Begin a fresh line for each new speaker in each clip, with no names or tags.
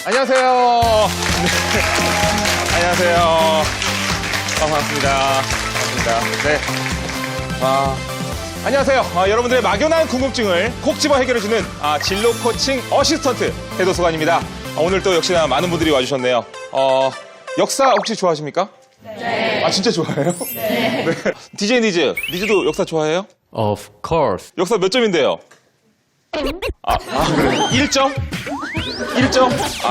안녕하세요. 네. 안녕하세요. 반갑습니다. 반갑습니다. 네. 안녕하세요. 여러분들의 막연한 궁금증을 콕 집어 해결해주는 진로 코칭 어시스턴트 대도서관입니다. 오늘 또 역시나 많은 분들이 와주셨네요. 역사 혹시 좋아하십니까?
네.
진짜 좋아해요? 네. 네. DJ 니즈도 역사 좋아해요?
Of course.
역사 몇 점인데요? 그래요? 1점? 1점?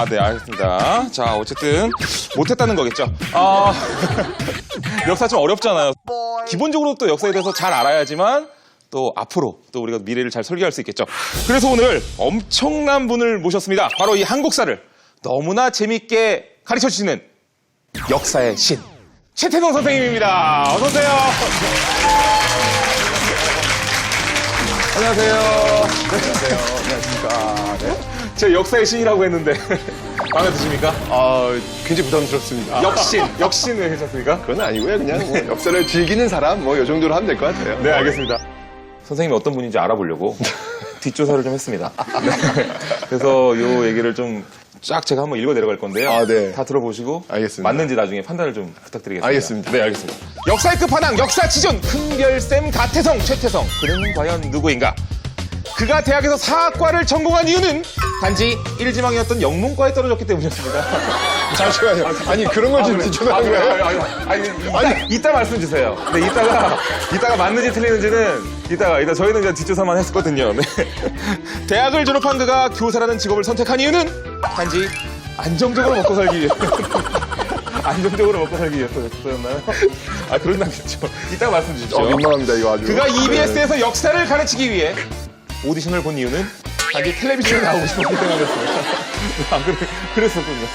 네, 알겠습니다. 자, 어쨌든, 못했다는 거겠죠. 역사 좀 어렵잖아요. 기본적으로 또 역사에 대해서 잘 알아야지만, 또 앞으로 또 우리가 미래를 잘 설계할 수 있겠죠. 그래서 오늘 엄청난 분을 모셨습니다. 바로 이 한국사를 너무나 재밌게 가르쳐 주시는 역사의 신, 최태성 선생님입니다. 어서오세요. 안녕하세요. 안녕하세요. 안녕하십니까. 네. 제가 역사의 신이라고 했는데 마음에 드십니까?
굉장히 부담스럽습니다.
역신 왜 하셨습니까?
그건 아니고요. 그냥 뭐 역사를 즐기는 사람 이 정도로 하면 될 것 같아요.
네, 알겠습니다. 선생님이 어떤 분인지 알아보려고 뒷조사를 좀 했습니다. 네. 그래서 이 얘기를 좀 쫙 제가 한번 읽어 내려갈 건데요.
네.
다 들어보시고
알겠습니다.
맞는지 나중에 판단을 좀 부탁드리겠습니다.
알겠습니다.
네, 알겠습니다. 역사의 끝판왕, 역사 지존, 큰별쌤 가태성, 최태성. 그는 과연 누구인가? 그가 대학에서 사학과를 전공한 이유는 단지 일지망이었던 영문과에 떨어졌기 때문이었습니다.
잠시만요. 아니 그런 걸 지금 뒤쳐나는 거예요?
이따 말씀 주세요. 네, 이따가 맞는지 틀리는지는 이따가 저희는 그냥 뒷조사만 했었거든요. 네. 대학을 졸업한 그가 교사라는 직업을 선택한 이유는 단지 안정적으로 먹고 살기 위해. 안정적으로 먹고 살기 위해서였나요? 그런 게 죠 이따가 말씀 주십시오.
민망합니다 이거 아주.
그가 EBS에서 역사를 가르치기 위해 오디션을 본 이유는 단지 텔레비전에 나오고 싶었기 때문이었습니다. 그랬었군요.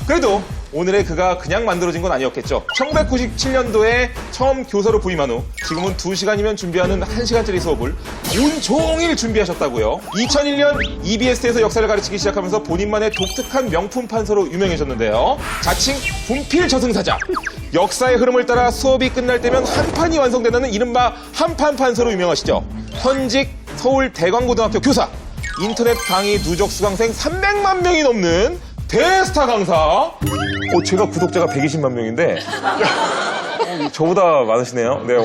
그래도 오늘의 그가 그냥 만들어진 건 아니었겠죠. 1997년도에 처음 교사로 부임한 후 지금은 2시간이면 준비하는 1시간짜리 수업을 온종일 준비하셨다고요. 2001년 EBS에서 역사를 가르치기 시작하면서 본인만의 독특한 명품 판서로 유명해졌는데요. 자칭 분필 저승사자. 역사의 흐름을 따라 수업이 끝날 때면 한 판이 완성된다는 이른바 한판 판서로 유명하시죠. 현직 서울 대광고등학교 교사. 인터넷 강의 누적 수강생 300만 명이 넘는 대스타 강사. 제가 구독자가 120만 명인데 저보다 많으시네요. 네.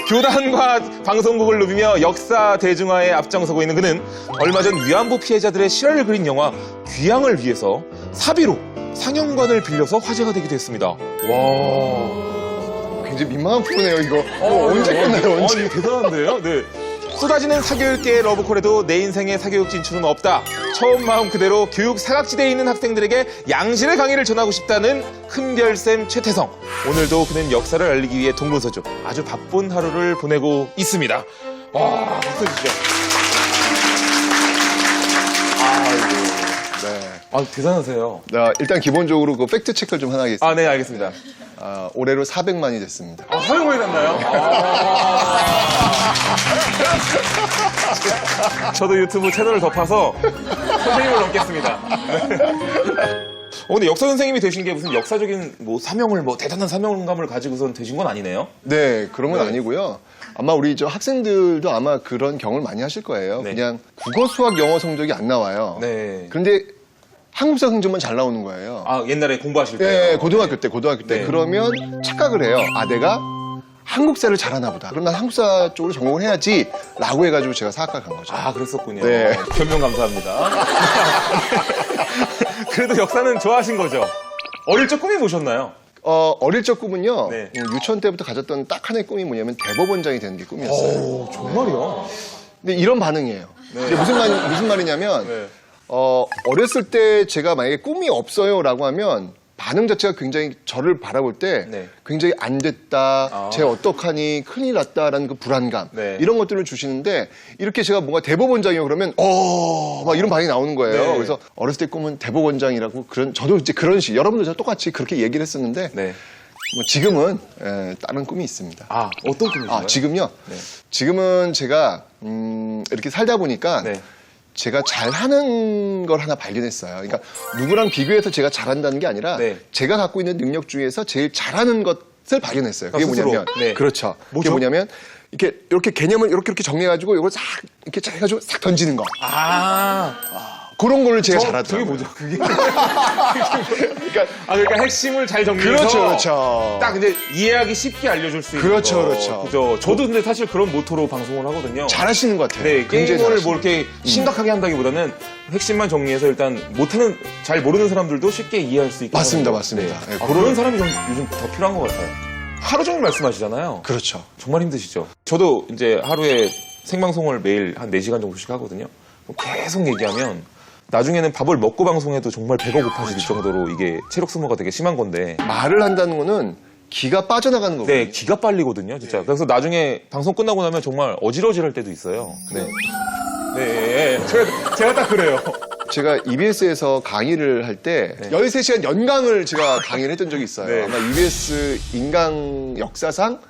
교단과 방송국을 누비며 역사 대중화에 앞장서고 있는 그는 얼마 전 위안부 피해자들의 실화를 그린 영화 귀향을 위해서 사비로 상영관을 빌려서 화제가 되기도 했습니다.
와. 굉장히 민망한 프로네요 이거. 언제 끝나요? 언제?
이거 대단한데요? 네. 쏟아지는 사교육계의 러브콜에도 내 인생의 사교육 진출은 없다. 처음 마음 그대로 교육 사각지대에 있는 학생들에게 양질의 강의를 전하고 싶다는 큰별쌤 최태성. 오늘도 그는 역사를 알리기 위해 동분서주 아주 바쁜 하루를 보내고 있습니다. 와, 박수 주시죠.
네.
대단하세요.
일단 기본적으로 그 팩트 체크를 좀 하나 하겠습니다.
네, 알겠습니다.
올해로 400만이 됐습니다.
사용이 됐나요? 저도 유튜브 채널을 덮어서 선생님을 넘겠습니다. 네. 근데 역사 선생님이 되신 게 무슨 역사적인 사명을 대단한 사명감을 가지고선 되신 건 아니네요?
네, 그런 건
네.
아니고요. 아마 우리 학생들도 아마 그런 경험을 많이 하실 거예요.
네.
그냥 국어, 수학, 영어 성적이 안 나와요.
네.
그런데 한국사 성적만 잘 나오는 거예요.
옛날에 공부하실 때?
네, 고등학교 때.
네.
그러면 착각을 해요. 내가 한국사를 잘하나 보다. 그럼 난 한국사 쪽으로 전공을 해야지. 라고 해가지고 제가 사학과 간 거죠.
그랬었군요.
네.
변명 감사합니다. 그래도 역사는 좋아하신 거죠? 어릴 적 꿈이 뭐셨나요?
어릴 적 꿈은요.
네.
유치원 때부터 가졌던 딱 하나의 꿈이 뭐냐면 대법원장이 되는 게 꿈이었어요.
정말요?
근데 이런 반응이에요. 근데 무슨 말이냐면
네.
어렸을 때 제가 만약에 꿈이 없어요라고 하면 반응 자체가 굉장히 저를 바라볼 때
네.
굉장히 안 됐다, 쟤 어떡하니, 큰일 났다라는 그 불안감
네.
이런 것들을 주시는데 이렇게 제가 뭔가 대법원장이요 그러면 막 이런 반응이 나오는 거예요.
네.
그래서 어렸을 때 꿈은 대법원장이라고 저도 이제 그런 식 여러분들 똑같이 그렇게 얘기를 했었는데
네.
지금은 다른 꿈이 있습니다.
어떤 꿈이신가요?
지금요?
네.
지금은 제가 이렇게 살다 보니까
네.
제가 잘하는 걸 하나 발견했어요. 그러니까 누구랑 비교해서 제가 잘한다는 게 아니라
네.
제가 갖고 있는 능력 중에서 제일 잘하는 것을 발견했어요. 그게
스스로.
뭐냐면
네.
그렇죠.
뭐죠?
그게 뭐냐면 이렇게 개념을 이렇게 정리해가지고 이걸 싹 이렇게 해가지고 싹 던지는 거. 그런 거를 제가
저게
잘하더라고요.
뭐죠? 그게 그러니까 핵심을 잘 정리해서
그렇죠, 그렇죠.
딱 이제 이해하기 쉽게 알려줄 수 있는
그렇죠,
거.
그렇죠.
그죠. 저도 근데 사실 그런 모토로 방송을 하거든요.
잘하시는 것 같아요.
네,
굉장히
게임을
잘하시는
뭐 이렇게 심각하게 한다기보다는 핵심만 정리해서 일단 못하는, 잘 모르는 사람들도 쉽게 이해할 수 있게.
맞습니다,
하는 거.
맞습니다. 네,
그런 사람이 좀 요즘 더 필요한 것 같아요. 하루 종일 말씀하시잖아요.
그렇죠.
정말 힘드시죠. 저도 이제 하루에 생방송을 매일 한 4시간 정도씩 하거든요. 계속 얘기하면 나중에는 밥을 먹고 방송해도 정말 배가 고파질 정도로 이게 체력 소모가 되게 심한 건데.
말을 한다는 거는 기가 빠져나가는 거거든요.
네, 기가 빨리거든요, 진짜. 그래서 나중에 방송 끝나고 나면 정말 어지러질 때도 있어요. 네. 네, 제가 딱 그래요.
제가 EBS에서 강의를 할 때 13시간 연강을 제가 강의를 했던 적이 있어요.
네.
아마 EBS 인강 역사상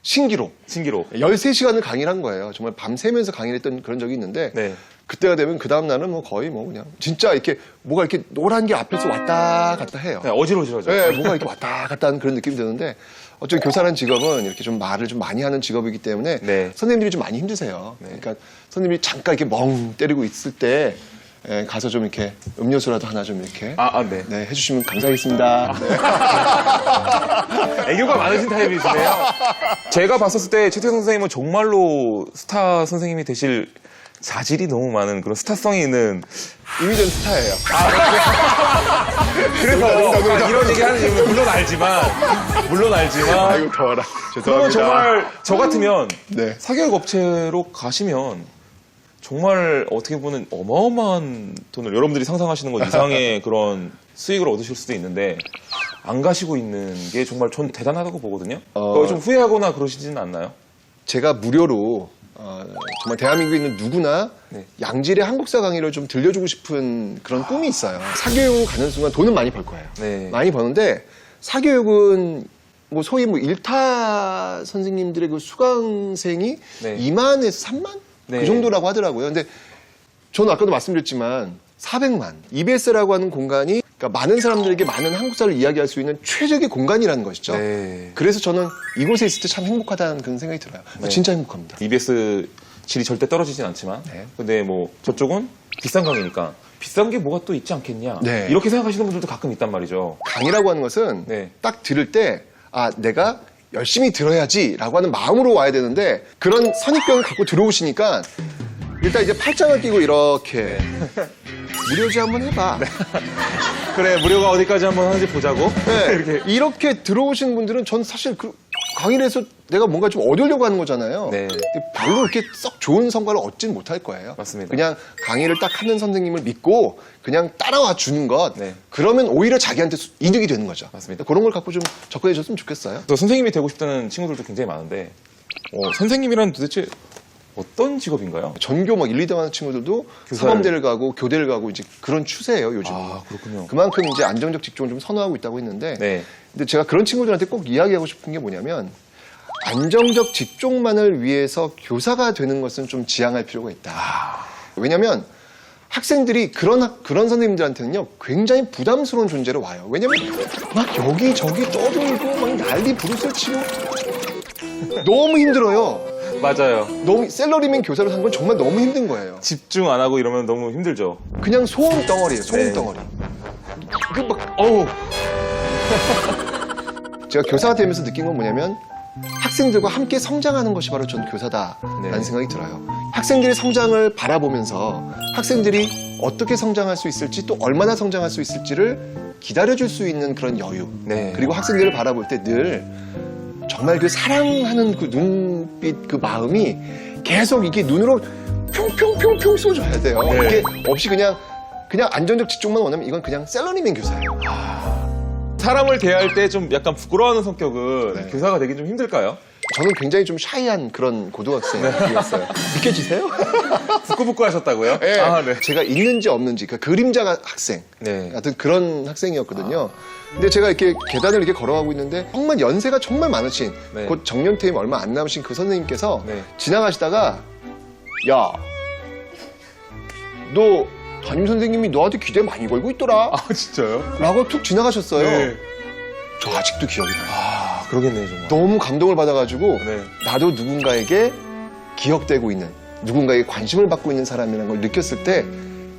신기록.
신기록.
13시간을 강의를 한 거예요. 정말 밤새면서 강의를 했던 그런 적이 있는데
네.
그때가 되면 그 다음날은 뭐 거의 뭐 그냥 진짜 이렇게 뭐가 이렇게 노란 게 앞에서 왔다 갔다 해요.
네, 어지러지죠.
네, 뭐가 이렇게 왔다 갔다 하는 그런 느낌이 드는데 어쩌면 교사라는 직업은 이렇게 좀 말을 좀 많이 하는 직업이기 때문에
네.
선생님들이 좀 많이 힘드세요. 그러니까 선생님이 잠깐 이렇게 멍 때리고 있을 때 가서 좀 이렇게 음료수라도 하나 좀 이렇게
네.
네, 해주시면 감사하겠습니다. 네.
애교가 많으신 타입이시네요. 제가 봤었을 때 최태성 선생님은 정말로 스타 선생님이 되실 자질이 너무 많은 그런 스타성이 있는.
이미 전 스타예요.
그래서 이런 얘기 하는 이유는 물론 알지만
아이고 더워라.
그러면
죄송합니다.
정말 저 같으면
네.
사교육 업체로 가시면 정말 어떻게 보면 어마어마한 돈을, 여러분들이 상상하시는 것 이상의 그런 수익을 얻으실 수도 있는데 안 가시고 있는 게 정말 전 대단하다고 보거든요. 그거 좀 후회하거나 그러시지는 않나요?
제가 무료로 정말 대한민국에 있는 누구나
네.
양질의 한국사 강의를 좀 들려주고 싶은 그런 꿈이 있어요. 사교육을 가는 순간 돈은 많이 벌 거예요.
네.
많이 버는데 사교육은 뭐 소위 뭐 일타 선생님들의 그 수강생이
네.
2만에서 3만?
네.
그 정도라고 하더라고요. 근데 저는 아까도 말씀드렸지만 400만. EBS라고 하는 공간이 그러니까 많은 사람들에게 많은 한국사를 이야기할 수 있는 최적의 공간이라는 것이죠.
네.
그래서 저는 이곳에 있을 때 참 행복하다는 그런 생각이 들어요.
네.
진짜 행복합니다.
EBS 질이 절대 떨어지진 않지만
네.
근데 뭐 저쪽은 비싼 강의니까 비싼 게 뭐가 또 있지 않겠냐
네.
이렇게 생각하시는 분들도 가끔 있단 말이죠.
강의라고 하는 것은
네.
딱 들을 때 내가 열심히 들어야지라고 하는 마음으로 와야 되는데 그런 선입견을 갖고 들어오시니까 일단 이제 팔짱을 끼고 이렇게 무료지 한번 해봐.
그래, 무료가 어디까지 한번 하는지 보자고.
네, 이렇게 들어오시는 분들은 전 사실 그 강의를 해서 내가 뭔가 좀 얻으려고 하는 거잖아요.
네.
근데 별로 이렇게 썩 좋은 성과를 얻진 못할 거예요.
맞습니다.
그냥 강의를 딱 하는 선생님을 믿고 그냥 따라와 주는 것.
네.
그러면 오히려 자기한테 이득이 되는 거죠.
맞습니다.
그런 걸 갖고 좀 접근해 줬으면 좋겠어요.
또 선생님이 되고 싶다는 친구들도 굉장히 많은데 선생님이란 도대체 어떤 직업인가요?
전교 막 1, 2등 하는 친구들도
교사를-
사범대를 가고 교대를 가고 이제 그런 추세예요, 요즘.
아, 그렇군요.
그만큼 이제 안정적 직종을 좀 선호하고 있다고 했는데
네.
근데 제가 그런 친구들한테 꼭 이야기하고 싶은 게 뭐냐면 안정적 직종만을 위해서 교사가 되는 것은 좀 지양할 필요가 있다. 왜냐면 학생들이 그런 선생님들한테는요 굉장히 부담스러운 존재로 와요. 왜냐면 막 여기저기 떠들고 막 난리 부르스를 치고 너무 힘들어요.
맞아요.
너무 셀러리맨 교사를 한 건 정말 너무 힘든 거예요.
집중 안 하고 이러면 너무 힘들죠.
그냥 소음 덩어리예요. 소음
네.
덩어리. 그 막 어우. 제가 교사가 되면서 느낀 건 뭐냐면 학생들과 함께 성장하는 것이 바로 전 교사다라는
네.
생각이 들어요. 학생들의 성장을 바라보면서 학생들이 어떻게 성장할 수 있을지 또 얼마나 성장할 수 있을지를 기다려줄 수 있는 그런 여유.
네.
그리고 학생들을 바라볼 때 늘 정말 그 사랑하는 그 눈빛 그 마음이 계속 이게 눈으로 평평평평 쏘줘야 돼요.
네.
그게 없이 그냥 안정적 직종만 원하면 이건 그냥 셀러리맨 교사예요.
사람을 대할 때 좀 약간 부끄러워하는 성격은
네.
교사가 되긴 좀 힘들까요?
저는 굉장히 좀 샤이한 그런 고등학생이었어요. 믿겨지세요?
부끄부끄 하셨다고요?
네.
아, 네.
제가 있는지 없는지 그러니까 그림자 학생
네.
같은 그런 학생이었거든요. 근데 제가 이렇게 계단을 이렇게 걸어가고 있는데 정말 연세가 정말 많으신
네.
곧 정년퇴임 얼마 안 남으신 그 선생님께서
네.
지나가시다가 야, 너 담임 선생님이 너한테 기대 많이 걸고 있더라
아, 진짜요?
라고 툭 지나가셨어요.
네.
저 아직도 기억이 나요.
아, 그러겠네요, 정말.
너무 감동을 받아가지고
네.
나도 누군가에게 기억되고 있는 누군가에게 관심을 받고 있는 사람이라는 걸 느꼈을 때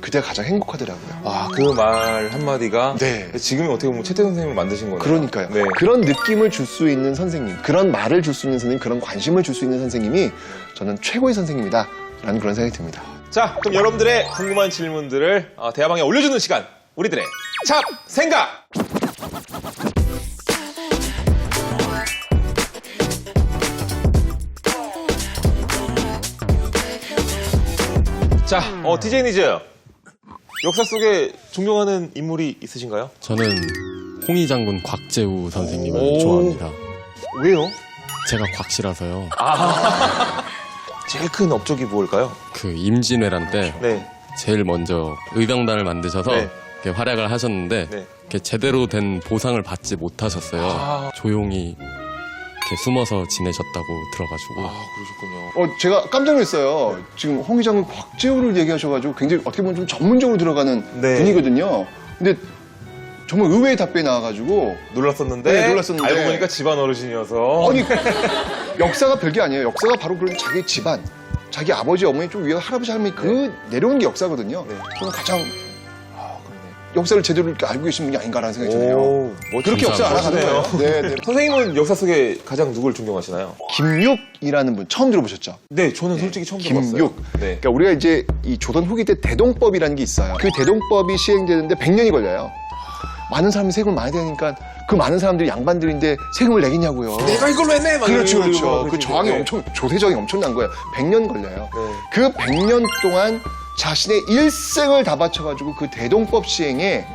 그때가 가장 행복하더라고요.
아, 그 말 한마디가
네.
지금 어떻게 보면 최태성 선생님을 만드신 거네요.
그러니까요.
네.
그런 느낌을 줄 수 있는 선생님, 그런 말을 줄 수 있는 선생님, 그런 관심을 줄 수 있는 선생님이 저는 최고의 선생님이다 라는 그런 생각이 듭니다.
자, 그럼 여러분들의 궁금한 질문들을 대화방에 올려주는 시간. 우리들의 잡생각! 자, DJ 니즈. 역사 속에 존경하는 인물이 있으신가요?
저는 홍희 장군 곽재우 선생님을
오.
좋아합니다.
왜요?
제가 곽씨라서요.
제일 큰 업적이 뭘까요?
그 임진왜란 때
네.
제일 먼저 의병단을 만드셔서
네.
이렇게 활약을 하셨는데
네.
이렇게 제대로 된 보상을 받지 못하셨어요.
아.
조용히 이렇게 숨어서 지내셨다고 들어가지고
그러셨군요.
제가 깜짝 놀랐어요. 지금 홍 기장은 곽재우를 얘기하셔가지고 굉장히 어떻게 보면 좀 전문적으로 들어가는
네.
분이거든요. 근데 정말 의외의 답변이 나와가지고
놀랐었는데,
네, 놀랐었는데.
알고 보니까 집안 어르신이어서.
아니 역사가 별게 아니에요. 역사가 바로 그런 자기 집안, 자기 아버지, 어머니 좀 위에 할아버지, 할머니 그 내려오는 게 역사거든요.
네.
저는 가장 역사를 제대로 이렇게 알고 계신 분이 아닌가라는 생각이 드네요.
오,
그렇게 역사를 알아가는 거예요. 네, 네.
선생님은 역사 속에 가장 누굴 존경하시나요?
김육이라는 분 처음 들어보셨죠?
네, 저는 솔직히 처음 들어봤어요.
김육.
네.
그러니까 우리가 이제 이 조선 후기 때 대동법이라는 게 있어요. 그 대동법이 시행되는데 100년이 걸려요. 많은 사람이 세금을 많이 내니까 그 많은 사람들이 양반들인데 세금을 내겠냐고요.
내가 이걸로 했네! 막
그렇죠,
이러고
그렇죠.
막
그 저항이
네.
엄청, 조세정이 엄청난 거예요. 100년 걸려요.
네.
그 100년 동안 자신의 일생을 다 바쳐가지고 그 대동법 시행에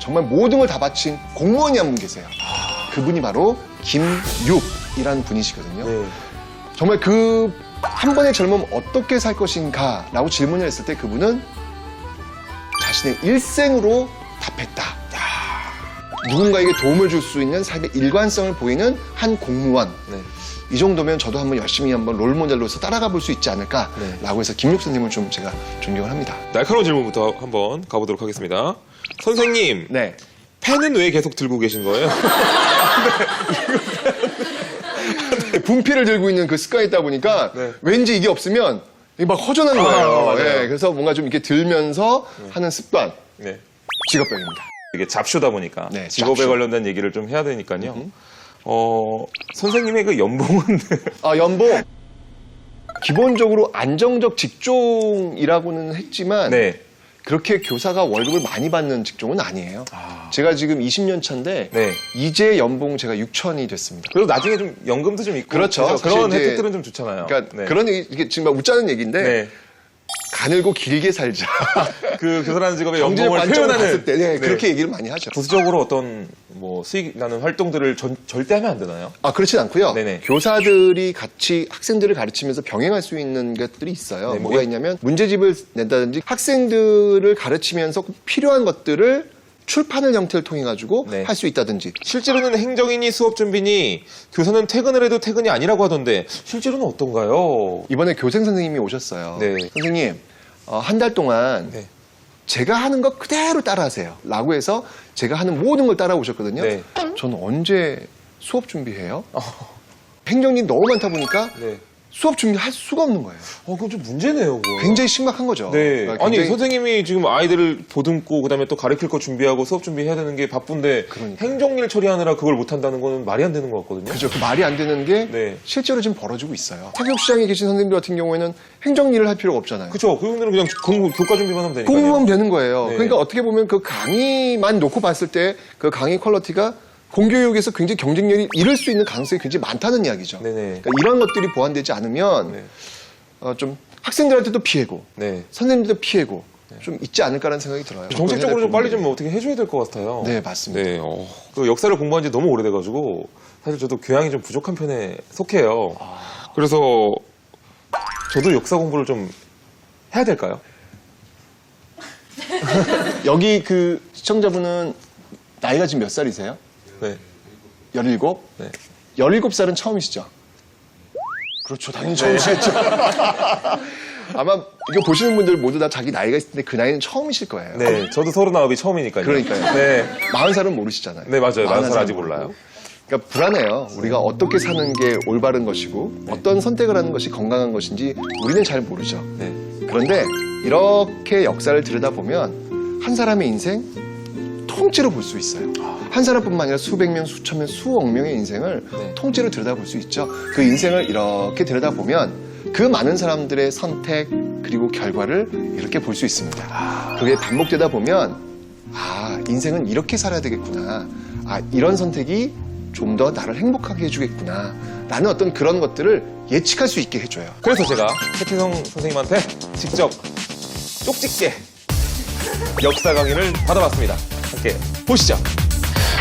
정말 모든 걸 다 바친 공무원이 한 분 계세요. 그분이 바로 김육이라는 분이시거든요.
네.
정말 그 한 번의 젊음 어떻게 살 것인가 라고 질문을 했을 때 그분은 자신의 일생으로 답했다. 누군가에게 도움을 줄 수 있는 삶의 일관성을 보이는 한 공무원.
네.
이 정도면 저도 한번 열심히 한번 롤모델로서 따라가 볼 수 있지 않을까라고 해서 김육 선생님을 좀 제가 존경을 합니다.
날카로운 질문부터 한번 가보도록 하겠습니다. 선생님,
네.
펜은 왜 계속 들고 계신 거예요?
분필을 들고 있는 그 습관이 있다 보니까
네.
왠지 이게 없으면 이게 막 허전한 거예요.
맞아요.
네, 그래서 뭔가 좀 이렇게 들면서 하는 습관.
네.
직업병입니다.
이게 잡쇼다 보니까
네,
직업에
잡쇼.
관련된 얘기를 좀 해야 되니까요. 선생님의 그 연봉은
연봉. 기본적으로 안정적 직종이라고는 했지만
네.
그렇게 교사가 월급을 많이 받는 직종은 아니에요. 제가 지금 20년 차인데
네.
이제 연봉 제가 6천이 됐습니다.
그리고 나중에 좀 연금도 좀 있고
그렇죠.
그죠?
사실
그런
이제
혜택들은 좀 좋잖아요.
그러니까
네.
그런 얘기 이게 지금 막 웃자는 얘기인데
네.
가늘고 길게 살자.
그 교사라는 직업의
경제적
연봉을
관점을
표현하는
봤을 때 네, 그렇게 얘기를 많이 하죠.
부수적으로 어떤 뭐 수익 나는 활동들을 절대 하면 안 되나요?
그렇진 않고요.
네네.
교사들이 같이 학생들을 가르치면서 병행할 수 있는 것들이 있어요.
네,
뭐가 있냐면 문제집을 낸다든지 학생들을 가르치면서 필요한 것들을 출판을 형태를 통해 가지고
네.
할 수 있다든지.
실제로는 행정이니 수업 준비니 교사는 퇴근을 해도 퇴근이 아니라고 하던데 실제로는 어떤가요?
이번에 교생 선생님이 오셨어요.
네.
선생님, 한 달 동안
네.
제가 하는 거 그대로 따라하세요. 라고 해서 제가 하는 모든 걸 따라오셨거든요.
네.
저는 언제 수업 준비해요? 행정일이 너무 많다 보니까
네.
수업 준비할 수가 없는 거예요.
그건 좀 문제네요. 그거.
굉장히 심각한 거죠.
네.
그러니까
아니
굉장히-
선생님이 지금 아이들을 보듬고 그다음에 또 가르칠 거 준비하고 수업 준비해야 되는 게 바쁜데
그러니까요.
행정일 처리하느라 그걸 못 한다는 거는 말이 안 되는 것 같거든요.
그죠. 그 말이 안 되는 게
네.
실제로 지금 벌어지고 있어요. 사교육시장에 계신 선생님들 같은 경우에는 행정일을 할 필요가 없잖아요.
그렇죠. 그분들은 그냥 교과 준비만 하면 되니까요.
공부하면 되는 거예요.
네.
그러니까 어떻게 보면 그 강의만 놓고 봤을 때 그 강의 퀄리티가 공교육에서 굉장히 경쟁력이 잃을 수 있는 가능성이 굉장히 많다는 이야기죠.
네네.
그러니까 이런 것들이 보완되지 않으면
네.
좀 학생들한테도 피해고
네.
선생님들도 피해고 좀 있지 않을까라는 생각이 들어요.
정책적으로 좀 빨리 좀
뭐.
어떻게 해줘야 될 것 같아요.
네, 맞습니다.
네. 그 역사를 공부한 지 너무 오래돼가지고 사실 저도 교양이 좀 부족한 편에 속해요. 그래서 저도 역사 공부를 좀 해야 될까요?
여기 그 시청자분은 나이가 지금 몇 살이세요?
네.
17?
네.
17살은 처음이시죠? 그렇죠. 당연히 처음이시겠죠. 아마 이거 보시는 분들 모두 다 자기 나이가 있을 때 그 나이는 처음이실 거예요.
네. 저도 39이 처음이니까요.
그러니까요.
네.
40살은 모르시잖아요.
네, 맞아요. 40살 아직
모르고.
몰라요.
그러니까 불안해요. 우리가 어떻게 사는 게 올바른 것이고 어떤 선택을 하는 것이 건강한 것인지 우리는 잘 모르죠.
네.
그런데 이렇게 역사를 들여다보면 한 사람의 인생 통째로 볼 수 있어요. 한 사람뿐만 아니라 수백 명, 수천 명, 수억 명의 인생을
네.
통째로 들여다볼 수 있죠. 그 인생을 이렇게 들여다보면 그 많은 사람들의 선택 그리고 결과를 이렇게 볼 수 있습니다. 그게 반복되다 보면 인생은 이렇게 살아야 되겠구나. 이런 선택이 좀 더 나를 행복하게 해주겠구나. 라는 어떤 그런 것들을 예측할 수 있게 해줘요.
그래서 제가 최태성 선생님한테 직접 쪽집게 역사 강의를 받아봤습니다. 함께 보시죠.